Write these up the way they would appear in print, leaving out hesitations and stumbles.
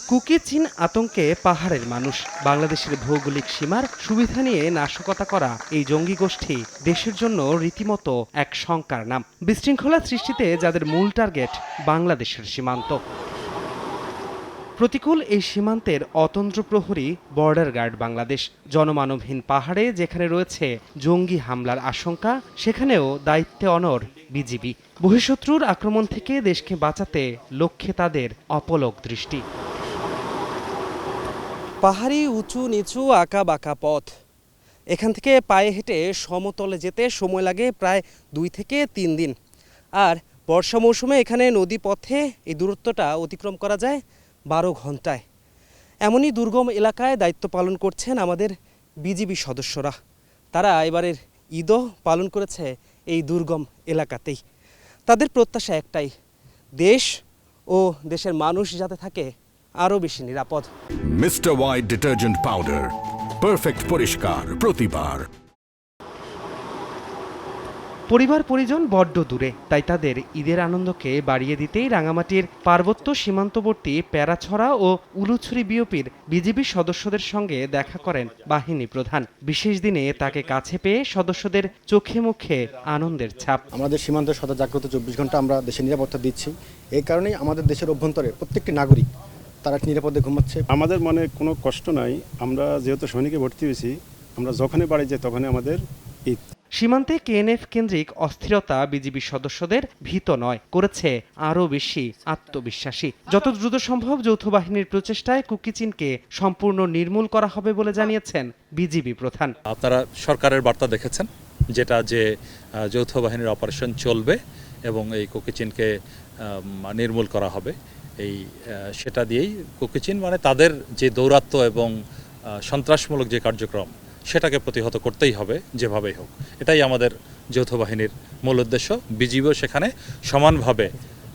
Cookie চীন আতঙ্কে পাহাড়ের মানুষ। বাংলাদেশের ভৌগোলিক সীমার সুবিধা নিয়ে নাশকতা করা এই জঙ্গি গোষ্ঠী দেশের জন্য রীতিমতো এক শঙ্কার নাম। বিশৃঙ্খলা সৃষ্টিতে যাদের মূল টার্গেট বাংলাদেশের সীমান্ত। প্রতিকূল এই সীমান্তের অতন্দ্র প্রহরী বর্ডার গার্ড বাংলাদেশ। জনমানবহীন পাহাড়ে যেখানে রয়েছে জঙ্গি হামলার আশঙ্কা, সেখানেও দায়িত্বে অনড় বিজিবি। বহিঃশত্রুর আক্রমণ থেকে দেশকে বাঁচাতে লক্ষ্যে তাদের অপলক দৃষ্টি। পাহাড়ি উঁচু নিচু আঁকা বাঁকা পথ, এখান থেকে পায়ে হেঁটে সমতলে যেতে সময় লাগে প্রায় 2 থেকে 3 দিন। আর বর্ষা মৌসুমে এখানে নদী পথে এই দূরত্বটা অতিক্রম করা যায় 12 ঘন্টায়। এমনই দুর্গম এলাকায় দায়িত্ব পালন করছেন আমাদের বিজিবি সদস্যরা। তারা এবারের ঈদও পালন করেছে এই দুর্গম এলাকাতেই। তাদের প্রত্যাশা একটাই, দেশ ও দেশের মানুষ যাতে থাকে আরও বেশি নিরাপদ। Mister white detergent powder, perfect পরিষ্কার প্রতিবার। পরিবার পরিজন বড্ড দূরে, তাই তাদের ঈদের আনন্দকে বাড়িয়ে দিতেই রাঙামাটির পার্বত্য সীমান্তবর্তী প্যারাছড়া ও উলুছড়ি বিওপির বিজিবি সদস্যদের সঙ্গে দেখা করেন বাহিনী প্রধান। বিশেষ দিনে তাকে কাছে পেয়ে সদস্যদের চোখে মুখে আনন্দের ছাপ। আমাদের সীমান্ত সদা জাগ্রত 24 ঘন্টা আমরা দেশের নিরাপত্তা দিচ্ছি। এই কারণেই আমাদের দেশের অভ্যন্তরে প্রত্যেকটি নাগরিক তারা নিরাপদে ঘুমাচ্ছে। আমাদের মনে কোনো কষ্ট নাই। আমরা যেহেতু সৈনিকে ভর্তি হয়েছি, আমরা যখনই বাড়ি যাই তখনই আমাদের ঈদ। সীমান্তে কেএনএফ কেন্দ্রিক অস্থিরতা বিজিবি সদস্যদের ভীত নয়, করেছে আরও বেশি আত্মবিশ্বাসী। যত দ্রুত সম্ভব যৌথ বাহিনীর প্রচেষ্টায় কুকি চীনকে সম্পূর্ণ নির্মূল করা হবে বলে জানিয়েছেন বিজিবি প্রধান। আপনারা সরকারের বার্তা দেখেছেন, যেটা যে যৌথ বাহিনীর অপারেশন চলবে এবং এই কুকি চীনকে নির্মূল করা হবে। সেটা দিয়েই কুকি চীন মানে তাদের যে দৌরাত্ম্য এবং সন্ত্রাসমূলক যে কার্যক্রম, সেটাকে প্রতিহত করতেই হবে যেভাবেই হোক। এটাই আমাদের যৌথ বাহিনীর মূল উদ্দেশ্য। বিজিবিও সেখানে সমানভাবে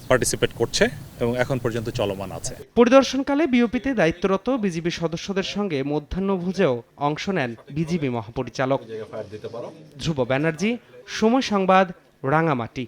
পার্টিসিপেট করছে এবং এখন পর্যন্ত চলমান আছে। পরিদর্শনকালে বিওপিতে দায়িত্বরত বিজিবি সদস্যদের সঙ্গে মধ্যাহ্নভোজেও অংশ নেন বিজিবি মহাপরিচালক। ধ্রুব ব্যানার্জি, সময় সংবাদ, রাঙামাটি।